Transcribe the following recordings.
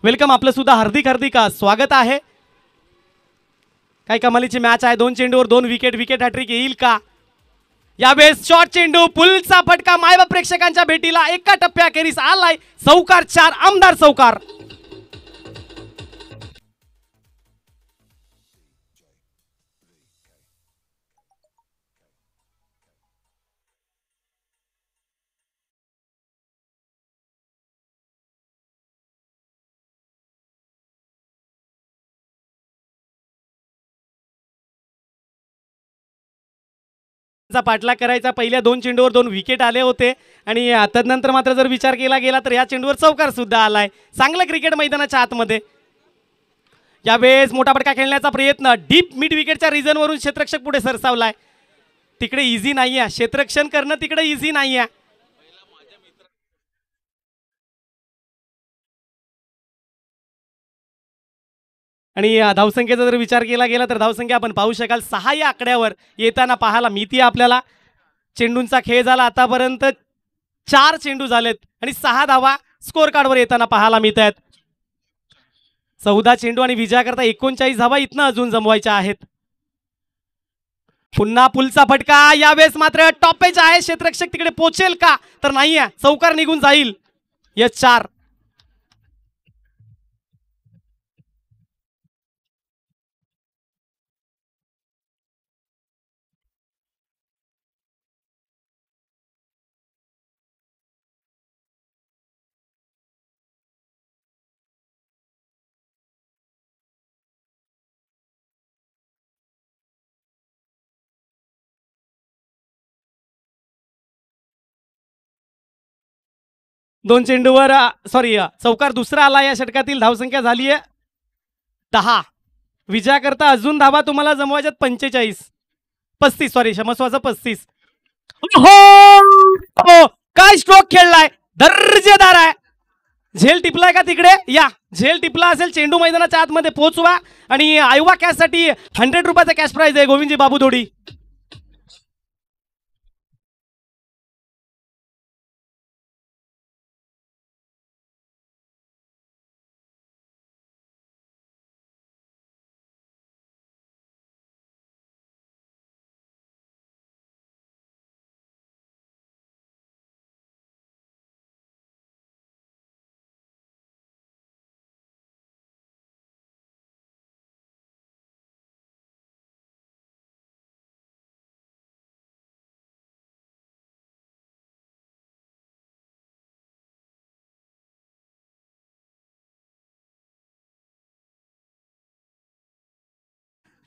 Welcome, आपलं सुद्धा हार्दिक हार्दिक स्वागत आहे। काय कमालीची मॅच आहे, 2 चेंडूवर 2 विकेट, विकेट हॅट्रिक येईल का? यावेळेस शॉर्ट चेंडू, पुलचा फटका, मायबाप प्रेक्षकांच्या भेटीला एका टप्प्याखेरीस आलाय। चौकार 4, आमदार चौकार। पाठलाग करायचा, पहिल्या 2 चेंडूवर 2 विकेट आले होते आणि तदनंतर मात्र जर विचार केला गेला तर या चेंडूवर चौकार सुद्धा आलाय। चांगलं क्रिकेट मैदानाच्या आतमध्ये यावेळेस मोठा फटका खेळण्याचा प्रयत्न, डीप मिड विकेटच्या रिजन वरून क्षेत्ररक्षक पुढे सरसावलाय। तिकडे इझी नाहीये, क्षेत्ररक्षण करणं तिकडे इझी नाहीये। आणि धावसंख्येचा जर विचार केला गेला तर धावसंख्या आपण पाहू शकाल 6 या आकड्यावर येताना पाहायला मिळते आपल्याला। चेंडूंचा खेळ झाला आतापर्यंत, 4 चेंडू झालेत आणि 6 धावा स्कोर कार्डवर येताना पाहायला मिळत आहेत। 14 चेंडू आणि विजयाकरता 39 धावा इथनं अजून जमवायच्या आहेत। पुन्हा पुलचा फटका, यावेळेस मात्र टॉपेज आहे, क्षेत्ररक्षक तिकडे पोहोचेल का? तर नाहीये, चौकार निघून जाईल। यस 4। दोन चेंडूवर सॉरी चौकार दुसरा आला या षटकातील। धावसंख्या झाली आहे 10। विजयाकरता अजून धावा तुम्हाला जमवायच्यात 35 सॉरी क्षमस्वाचं 35। हो काय स्ट्रोक खेळलाय, दर्जेदार आहे। झेल टिपलाय का तिकडे? या झेल टिपला असेल, चेंडू मैदानाच्या आतमध्ये पोहोचवा आणि आयवा कॅश साठी 100 रुपयाचा कॅश प्राइज आहे गोविंदजी बाबू दोडी।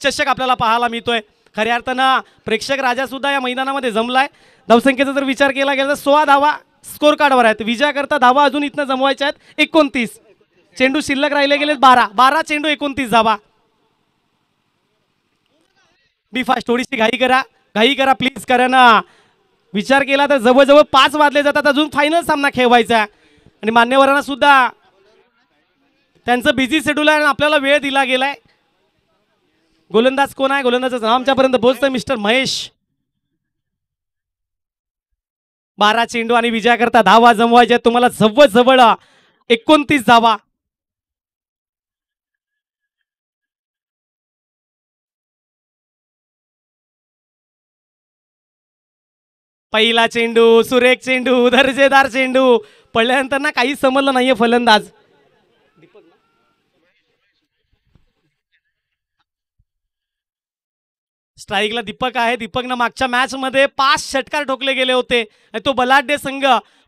चषक आपल्याला पाहायला मिळतोय। खऱ्या अर्थानं प्रेक्षक राजा सुद्धा या मैदानामध्ये जमलाय। धावसंख्येचा जर विचार केला गेला तर 16 धावा स्कोर कार्डवर आहेत। विजयाकरता धावा अजून इथनं जमवायच्या आहेत 29। चेंडू शिल्लक राहिले गेले 12 चेंडू 29 धावा। बी फास्ट, थोडीशी घाई करा प्लीज, कारण विचार केला तर जवळजवळ 5 वाजले जातात, अजून फायनल सामना खेळवायचा आणि मान्यवरांना सुद्धा त्यांचं बिझी शेड्यूल आहे आणि आपल्याला वेळ दिला गेलाय। गोलंदाज कोण आहे? गोलंदाजाचं नाव आमच्यापर्यंत पोहोचतंय, मिस्टर महेश। 12 चेंडू आणि विजयाकरता धावा जमवायच्या तुम्हाला जवळ 29 धावा। पहिला चेंडू, सुरेख चेंडू, दर्जेदार चेंडू, पडल्यानंतर ना काही समजलं नाहीये फलंदाज। स्ट्राईकला दीपक आहे। दीपकनं मागच्या मॅच मध्ये 5 षटकार ठोकले गेले होते आणि तो बलाढ्य संघ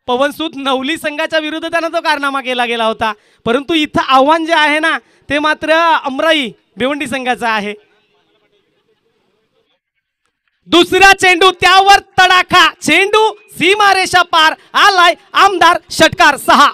पवनसूत नवली संघाच्या विरुद्ध त्यानं तो कारनामा केला गेला होता। परंतु इथं आव्हान जे आहे ना ते मात्र अमराई भिवंडी संघाचं आहे। दुसरा चेंडू, त्यावर तडाखा, चेंडू सीमारेषा पार आलाय, आमदार षटकार 6।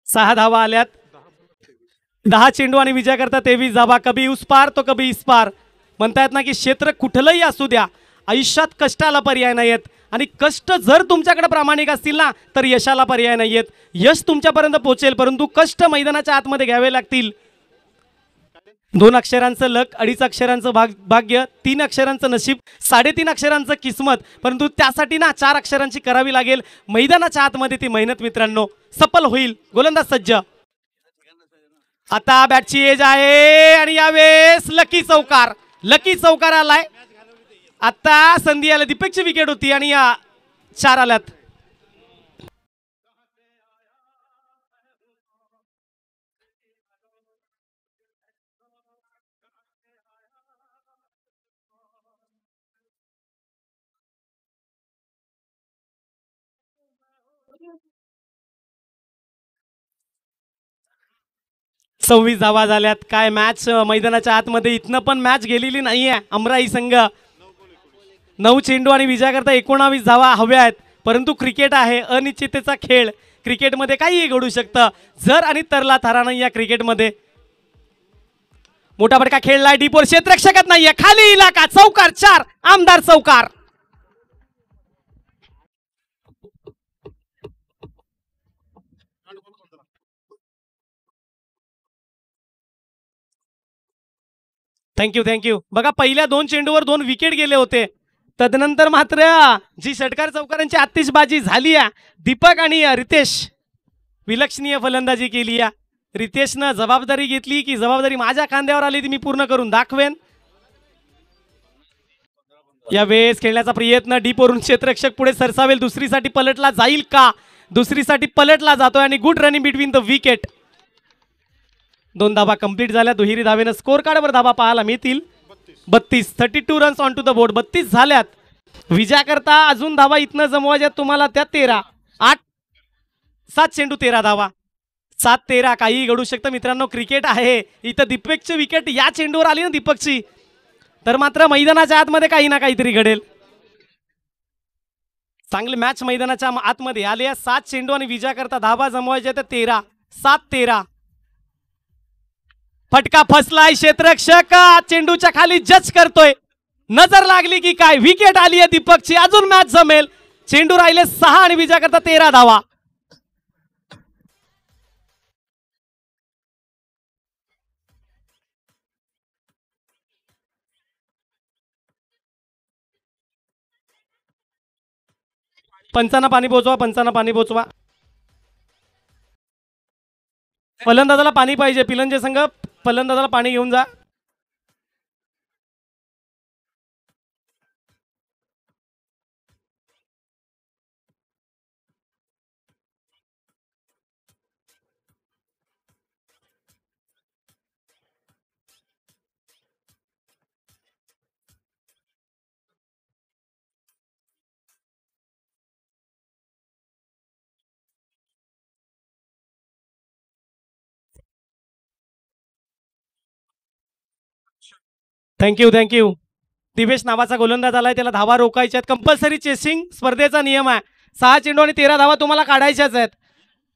सहा धावा आल्यात। 10 चेंडू आणि विजयाकरता 23 धावा। कभी उस पार तो कभी इस पार। म्हणतायत ना की क्षेत्र कुठलंही असू द्या, आयुष्यात कष्टाला पर्याय नाही आहेत आणि कष्ट जर तुमच्याकडे प्रामाणिक असतील ना तर यशाला पर्याय नाही आहेत. यश तुमच्यापर्यंत पोहोचेल, परंतु कष्ट मैदानाच्या आतमध्ये घ्यावे लागतील. 2 अक्षरांचं लक, 2.5 अक्षरांचं भाग्य, 3 अक्षरांचं नशीब, 3.5 अक्षरांचं किस्मत, परंतु त्यासाठी ना 4 अक्षरांची करावी लागेल. मैदानाच्या आतमध्ये ती मेहनत मित्रांनो सफल होईल. गोलंदाज सज्ज. आता बॅटची एज आहे आणि यावेळेस लकी चौकार आलाय. आता संधी आली, दीपकची विकेट होती आणि या 4 आल्यात. सव्वीस धावा झाल्यात. काय मॅच मैदानाच्या आतमध्ये इथनं पण मॅच गेलेली नाहीये. अमराई संघ 9 चेंडू आणि विजयाकरता 19 धावा हव्या आहेत, परंतु क्रिकेट आहे अनिश्चिततेचा खेळ. क्रिकेटमध्ये काहीही घडू शकतं. जर आणि तरला थारा नाही या क्रिकेटमध्ये. मोठा फटका खेळलाय, डीपवर क्षेत्ररक्षकच नाहीये, खाली इलाका, चौकार 4, आमदार चौकार. थँक्यू. बघा पहिल्या 2 चेंडूवर 2 विकेट गेले होते. तदनंतर मात्र जी षटकार चौकारांची आतिषबाजी झाली आहे, दीपक आणि रितेश विलक्षणीय फलंदाजी केली आहे. रितेशनं जबाबदारी घेतली की जबाबदारी माझ्या खांद्यावर आली ती मी पूर्ण करून दाखवेन. या वेळेस खेळण्याचा प्रयत्न, डीपवरून क्षेत्ररक्षक पुढे सरसावेल, दुसरीसाठी पलटला जाईल का? दुसरीसाठी पलटला जातोय आणि good running between the wicket. 2 धावा कंप्लीट झाल्या. दुहेरी धावेनं स्कोर कार्डवर धावा पाहायला मिळतील. 32 runs on to the board. 32 झाल्यात. विजयाकरता अजून धावा इथनं जमवायच्या तुम्हाला त्या 13. 7 चेंडू 13 धावा. 7-13 काही घडू शकतं मित्रांनो. क्रिकेट आहे. इथं दीपकची विकेट या चेंडूवर आली ना दीपकची, तर मात्र मैदानाच्या आतमध्ये काही ना काहीतरी घडेल. चांगली मॅच मैदानाच्या आतमध्ये आली. 7 चेंडू आणि विजयाकरता धावा जमवायच्या त्या 13. 7-13. फटका फसलाय. क्षेत्ररक्षक चेंडूच्या खाली जज करतोय. नजर लागली की काय? विकेट आली आहे दीपकची. अजून मॅच जमेल. चेंडू राहिले 6 आणि विजयाकरता 13 धावा. पंचांना पाणी पोचवा. फलंदाजाला पाणी पाहिजे. पिलंजे संघ फलंदाजाला पाणी घेऊन जा. थँक्यू. दिवेश नावाचा गोलंदाज आलाय, त्याला धावा रोखायच्या आहेत. कंपल्सरी चेसिंग स्पर्धेचा नियम आहे. 6 चेंडू आणि 13 धावा तुम्हाला काढायच्याच आहेत.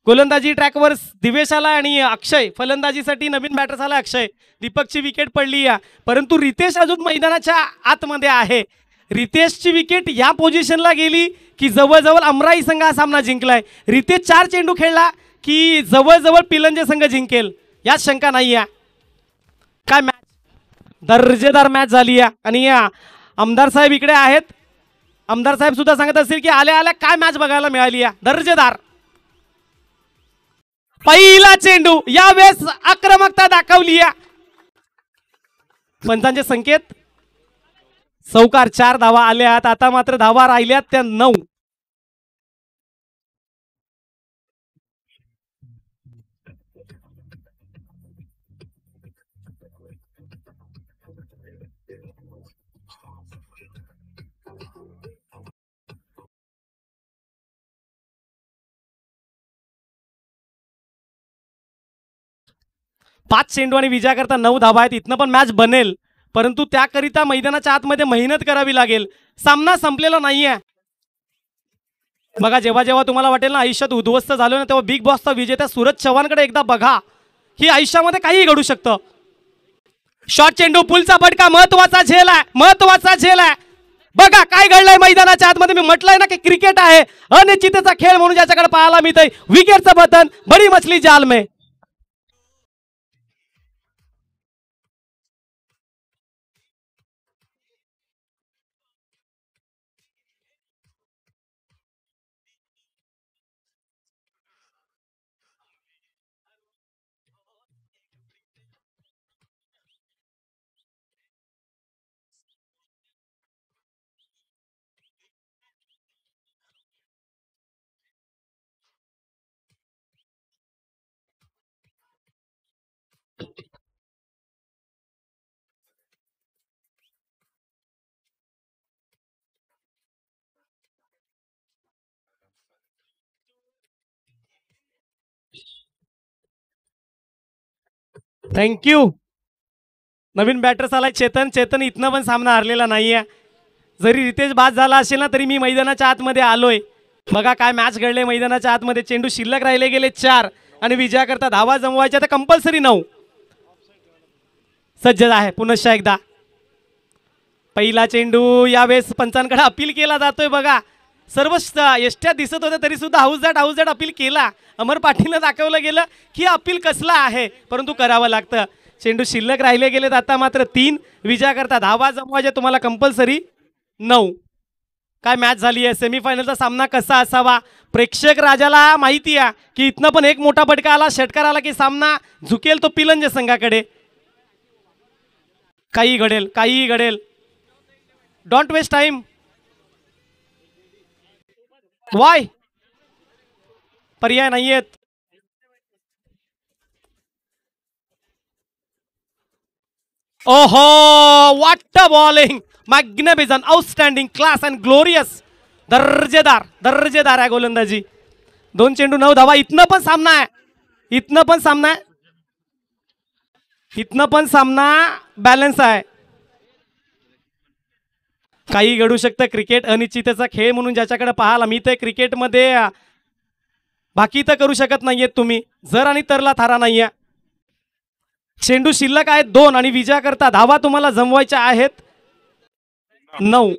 गोलंदाजी ट्रॅकवर दिवेश आला आणि अक्षय फलंदाजीसाठी नवीन बॅटर्स आला अक्षय. दीपकची विकेट पडली आहे, परंतु रितेश अजून मैदानाच्या आतमध्ये आहे. रितेशची विकेट या पोझिशनला गेली की जवळजवळ अमराई संघ हा सामना जिंकलाय. रितेश 4 चेंडू खेळला की जवळजवळ पिलंजे संघ जिंकेल यात शंका नाही आहे. काय मॅच, दर्जेदार मॅच झाली आहे. आणि या आमदार साहेब इकडे आहेत. आमदार साहेब सुद्धा सांगत असतील की आल्या आल्या काय मॅच बघायला मिळाली आहे. दर्जेदार पहिला चेंडू, यावेळेस आक्रमकता दाखवली आहे. पंचांचे संकेत, चौकार. 4 धावा आल्यात. आता मात्र धावा राहिल्यात त्या 9. पाच चेंडू आणि विजयाकरता 9 धावा आहेत. इथनं पण मॅच बनेल, परंतु त्याकरिता मैदानाच्या आतमध्ये मेहनत करावी लागेल. सामना संपलेला नाहीये. बघा, जेव्हा जेव्हा तुम्हाला वाटेल ना आयुष्यात उद्ध्वस्त झालो ना, तेव्हा बिग बॉसचा विजेता सूरज चव्हाणकडे एकदा बघा. ही आयुष्यामध्ये काही घडू शकतं. शॉर्ट चेंडू, पुलचा फटका, महत्वाचा झेल आहे, महत्वाचा झेल आहे. बघा काय घडलंय मैदानाच्या आतमध्ये. मी म्हटलंय ना की क्रिकेट आहे अनिश्चिततेचा खेळ म्हणून ज्याच्याकडे पाहायला मिळतंय. विकेटचं पतन, बडी मछली जाल में. थँक्यू. नवीन बॅटर्स आलाय चेतन. चेतन इथनं पण सामना हरलेला नाहीये. जरी रितेश बाद झाला असेल ना तरी मी मैदानाच्या आतमध्ये आलोय. बघा काय मॅच घडले मैदानाच्या आतमध्ये. चेंडू शिल्लक राहिले गेले 4 आणि विजयाकरता धावा जमवायच्या तर कंपल्सरी 9. सज्ज आहे पुनश्च एकदा. पहिला चेंडू यावेळेस पंचांकडे अपील केला जातोय. बघा सर्व एष्ट्या दिसत होत्या तरी सुद्धा हाऊस दॅट अपील केला. अमर पाटीलनं दाखवलं गेलं की अपील कसला आहे परंतु करावं लागतं. चेंडू शिल्लक राहिले गेलेत आता मात्र 3. विजयाकरता धावा जमवायच्या तुम्हाला कंपल्सरी 9. काय मॅच झाली आहे. सेमीफायनलचा सामना कसा असावा प्रेक्षक राजाला माहिती आहे की इथनं पण एक मोठा फटका आला, षटकार आला की सामना झुकेल तो पिलंज संघाकडे. काही घडेल, काही घडेल. Don't waste time. वाय पर्याय नाहीयेत. ओहो what a bowling. Magnificent, outstanding, class and glorious. दर्जेदार आहे गोलंदाजी. 2 चेंडू 9 धावा. इथनं पण सामना आहे. इथनं पण सामना आहे. इथनं पण सामना बॅलन्स आहे. काही घडू शकतं. क्रिकेट अनिश्चिततेचा खेळ म्हणून ज्याच्याकडे पाहायला मी ते क्रिकेटमध्ये बाकी तर करू शकत नाहीयेत तुम्ही. जर आणि तरला थारा नाहीये. चेंडू शिल्लक आहेत 2 आणि विजयाकरता धावा तुम्हाला जमवायच्या आहेत 9.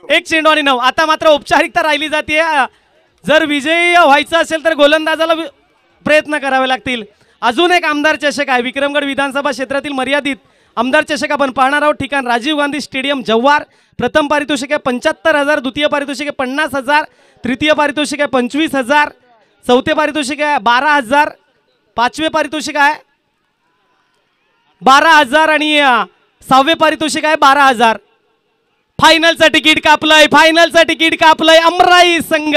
एक चेंडू आणि 9. आता मात्र औपचारिकता राहिली जाते. जर विजयी व्हायचं असेल तर गोलंदाजाला प्रयत्न करावे लागतील. अजून एक आमदार चषक आहे. विक्रमगड विधानसभा क्षेत्रातील मर्यादित आमदार चषक आपण पाहणार आहोत. ठिकाण राजीव गांधी स्टेडियम जव्हार. प्रथम पारितोषिक आहे 75,000, द्वितीय पारितोषिक आहे 50,000, तृतीय पारितोषिक आहे 25,000, चौथे पारितोषिक आहे 12,000, पाचवे पारितोषिक आहे 12,000 आणि 6वे पारितोषिक आहे 12,000. फायनलचं तिकीट कापलंय. फायनलचं तिकीट कापलंय अमराई संघ.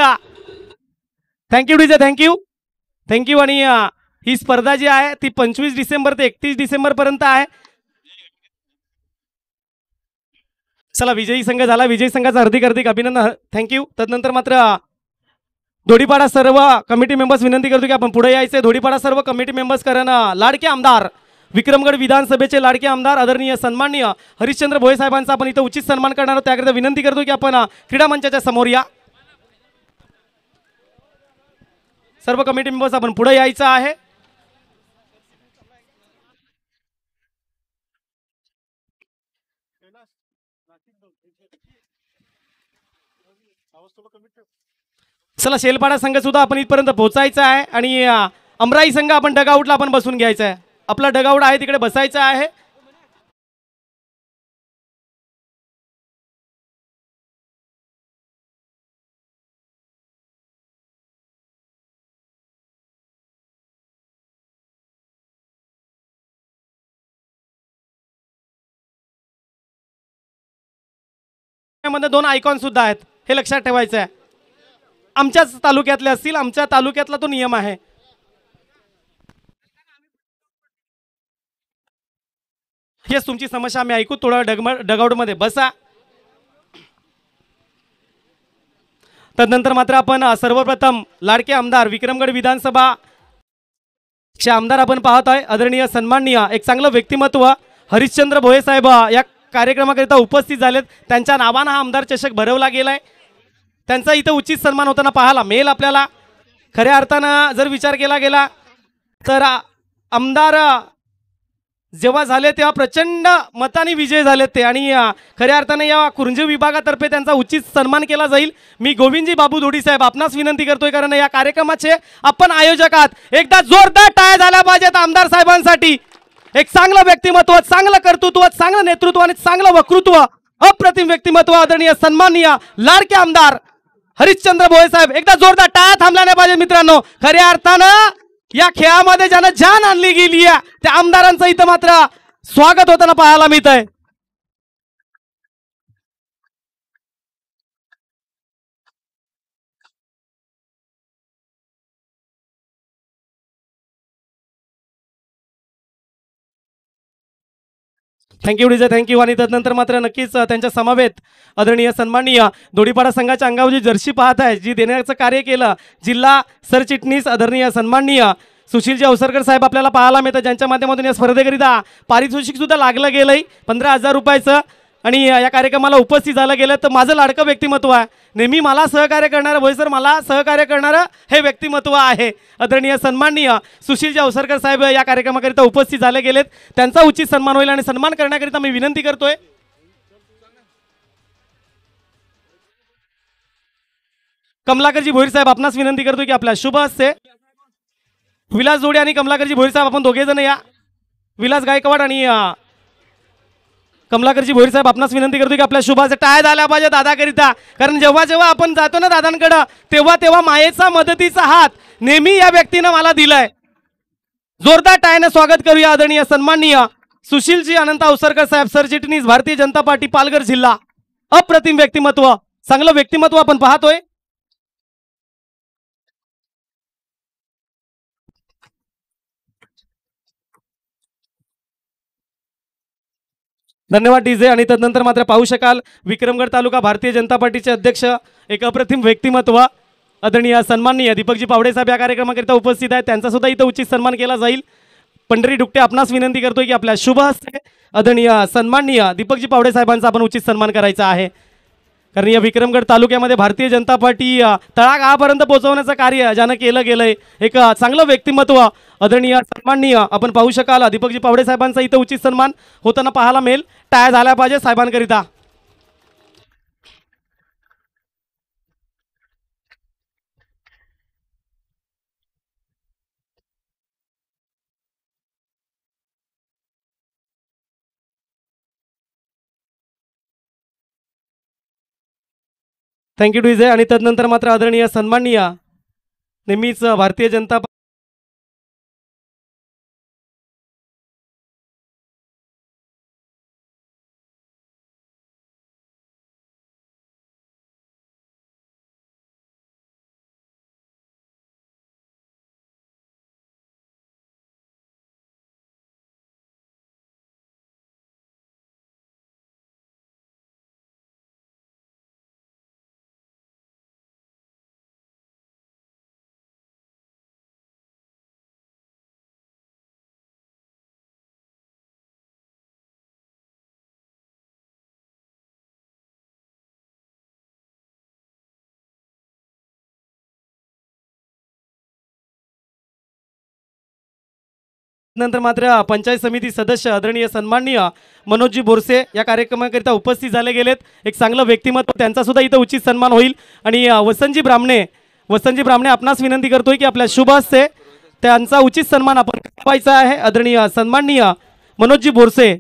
Thank you DJ. थँक्यू. आणि ही स्पर्धा जी आहे ती 25 डिसेंबर ते 31 डिसेंबर पर्यंत आहे. चला विजयी संघ झाला. विजयी संघाचं हार्दिक अभिनंदन. थँक्यू. तदनंतर मात्र धोडीपाडा सर्व कमिटी मेंबर्स विनंती करतो की आपण पुढे यायचे. धोडीपाडा सर्व कमिटी मेंबर्स कारण लाडके आमदार विक्रमगड विधानसभेचे लाडके आमदार आदरणीय सन्माननीय हरिश्चंद्र भोये साहेबांचा आपण इथं उचित सन्मान करणार आहोत. त्याकरिता विनंती करतो की आपण क्रीडा मंचाच्या समोर या. सर्व कमिटी मेंबर्स आपण पुढे यायचं आहे. चला शेलपाडा संघ सुद्धा आपण इथपर्यंत पोहोचायचा आहे आणि अमराई संघ आपण डगआउटला आपण बसून घ्यायचा आहे. आपला डगआउट आहे तिकडे बसायचं आहे. मध्ये 2 आयकॉन सुद्धा आहेत हे लक्षात ठेवायचं आहे. आमच्याच तालुक्यातले असतील. आमच्या तालुक्यातला तो नियम आहे. हेच तुमची समस्या आम्ही ऐकू. थोडं डगआउट मध्ये बसा. तदनंतर मात्र आपण सर्वप्रथम लाडके आमदार विक्रमगड विधानसभा चे आमदार आपण पाहत आहे. आदरणीय सन्माननीय एक चांगलं व्यक्तिमत्व हरिश्चंद्र भोये साहेब या कार्यक्रमाकरिता उपस्थित झालेत. त्यांच्या नावानं हा आमदार चषक भरवला गेलाय. त्यांचा इथं उचित सन्मान होताना पाहायला मिळेल आपल्याला. खऱ्या अर्थानं जर विचार केला गेला तर आमदार जेव्हा झाले तेव्हा प्रचंड मताने विजय झाले ते, आणि खऱ्या अर्थाने या कुरुंजे विभागातर्फे त्यांचा उचित सन्मान केला जाईल. मी गोविंदजी बाबू दोडी साहेब आपणास विनंती करतोय, कारण या कार्यक्रमाचे आपण आयोजक आहात. एकदा जोरदार टाळ्या झाल्या पाहिजेत आमदार साहेबांसाठी. एक चांगलं व्यक्तिमत्व, चांगलं कर्तृत्व, चांगलं नेतृत्व आणि चांगलं वक्तृत्व, अप्रतिम व्यक्तिमत्व, आदरणीय सन्माननीय लाडके आमदार हरिश्चंद्र भोये साहेब. एकदा जोरदार टाळ्या थांबल्या नाही पाहिजे मित्रांनो. खऱ्या अर्थानं या खेळामध्ये ज्यानं जान आणली गेली आहे त्या आमदारांचं इथं मात्र स्वागत होताना पाहायला मिळत आहे. Thank you DJ, thank you. आणि त्यानंतर मात्र नक्कीच त्यांच्या समवेत आदरणीय सन्माननीय दोडीपाडा संघाच्या अंगावर जी जर्सी पाहत आहे, जी देण्याचं कार्य केलं जिल्हा सरचिटणीस आदरणीय सन्माननीय सुशीलजी अवसरकर साहेब आपल्याला पाहायला मिळतं, ज्यांच्या माध्यमातून या स्पर्धेकरिता पारितोषिक सुद्धा लागलं गेलंय 15,000 रुपयाचं. आणि या कार्यक्रमाला उपस्थित झालं गेलं तर माझं लाडकं व्यक्तिमत्व आहे, नेहमी मला सहकार्य करणारं भोये सर, मला सहकार्य करणारं हे व्यक्तिमत्व आहे. आदरणीय सन्माननीय सुशीलजी अवसरकर साहेब या कार्यक्रमाकरिता उपस्थित झाले गेलेत. त्यांचा उचित सन्मान होईल आणि सन्मान करण्याकरिता मी विनंती करतोय कमलाकरजी भोईर साहेब आपणास विनंती करतोय की आपल्या शुभ हस्ते विलास जोडे आणि कमलाकरजी भोईर साहेब आपण दोघे जण या. विलास गायकवाड आणि कमलाकरजी भोईर साहेब आपणास विनंती करतो की आपल्या शुभाचे टाळ्या झाल्या पाहिजे दादाकरिता, कारण जेव्हा जेव्हा आपण जातो ना दादांकडं तेव्हा तेव्हा मायेचा मदतीचा हात नेहमी या व्यक्तीनं मला दिलाय. जोरदार टाळ्याने स्वागत करूया आदरणीय सन्माननीय सुशीलजी अनंत अवसरकर साहेब सरचिटणीस भारतीय जनता पार्टी पालघर जिल्हा. अप्रतिम व्यक्तिमत्व, चांगलं व्यक्तिमत्व आपण पाहतोय. धन्यवाद डीजे. आणि त्यानंतर मात्र पाहू शकाल विक्रमगड तालुका भारतीय जनता पार्टीचे अध्यक्ष एक अप्रतिम व्यक्तिमत्व आदरणीय सन्माननीय दीपकजी पावडे साहेब या कार्यक्रमाकरिता उपस्थित आहेत. त्यांचा सुद्धा इथं उचित सन्मान केला जाईल. पंढरी डुकटे आपणास विनंती करतोय की आपल्या शुभ हस्ते आदरणीय सन्माननीय दीपकजी पावडे साहेबांचा आपण उचित सन्मान करायचा आहे, कारण या विक्रमगड तालुक्यामध्ये भारतीय जनता पार्टी तळागाळापर्यंत पोहोचवण्याचं कार्य ज्यानं केलं गेलंय एक चांगलं व्यक्तिमत्व आदरणीय सन्माननीय आपण पाहू शकाल दीपकजी पावडे साहेबांचा इथं उचित सन्मान होताना पाहायला मिळेल. टाळ्या झाल्या पाहिजे साहेबांकरिता. Thank you DJ. आणि त्यानंतर मात्र आदरणीय सन्माननीय नेहमीच भारतीय जनता नंतर मात्र पंचायत समिती सदस्य आदरणीय सन्माननीय मनोजजी बोरसे या कार्यक्रमाकरिता उपस्थित झाले गेलेत. एक चांगलं व्यक्तिमत्व, त्यांचा सुद्धा इथं उचित सन्मान होईल. आणि वसंतजी ब्राह्मणे आपणास विनंती करतोय की आपल्या शुभ हस्ते त्यांचा उचित सन्मान आपण करायचा आहे. आदरणीय सन्माननीय मनोजजी बोरसे.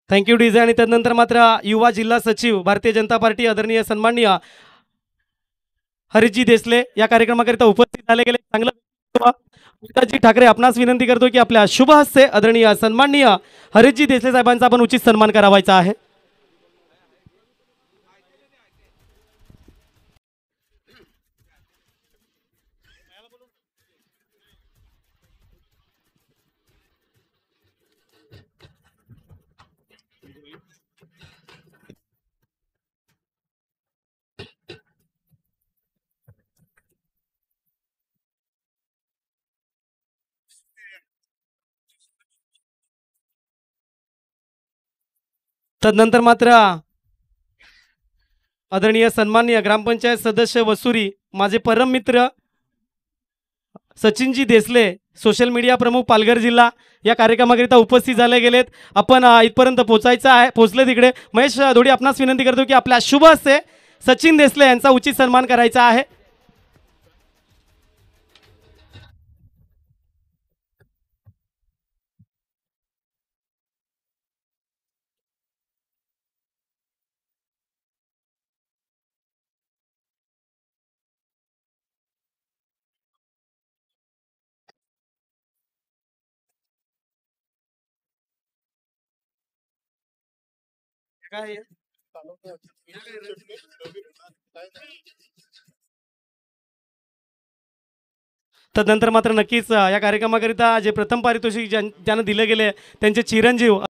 Thank you DJ. आणि त्यानंतर मात्र युवा जिल्हा सचिव भारतीय जनता पार्टी आदरणीय सन्माननीय हरीशजी देसले या कार्यक्रमाकरिता उपस्थित झाले गेले. चांगलं ठाकरे आपणास विनंती करतो की आपल्या शुभ हस्ते आदरणीय सन्माननीय हरीशजी देसले साहेबांचा आपण उचित सन्मान करावायचा आहे. तदनंतर मात्र आदरणीय सन्माननीय ग्रामपंचायत सदस्य वसुरी, माझे परम मित्र सचिनजी देसले, सोशल मीडिया प्रमुख पालघर जिल्हा, या कार्यक्रमाकरिता उपस्थित झाले गेलेत. आपण इथपर्यंत पोहोचायचं आहे, पोहोचले तिकडे. महेश धोडी, आपणास विनंती करतो की आपल्या शुभ हस्ते सचिन देसले यांचा उचित सन्मान करायचा आहे. काय तदनंतर मात्र नक्कीच या कार्यक्रमाकरिता जे प्रथम पारितोषिक ज्यांना दिले गेले त्यांचे चिरंजीव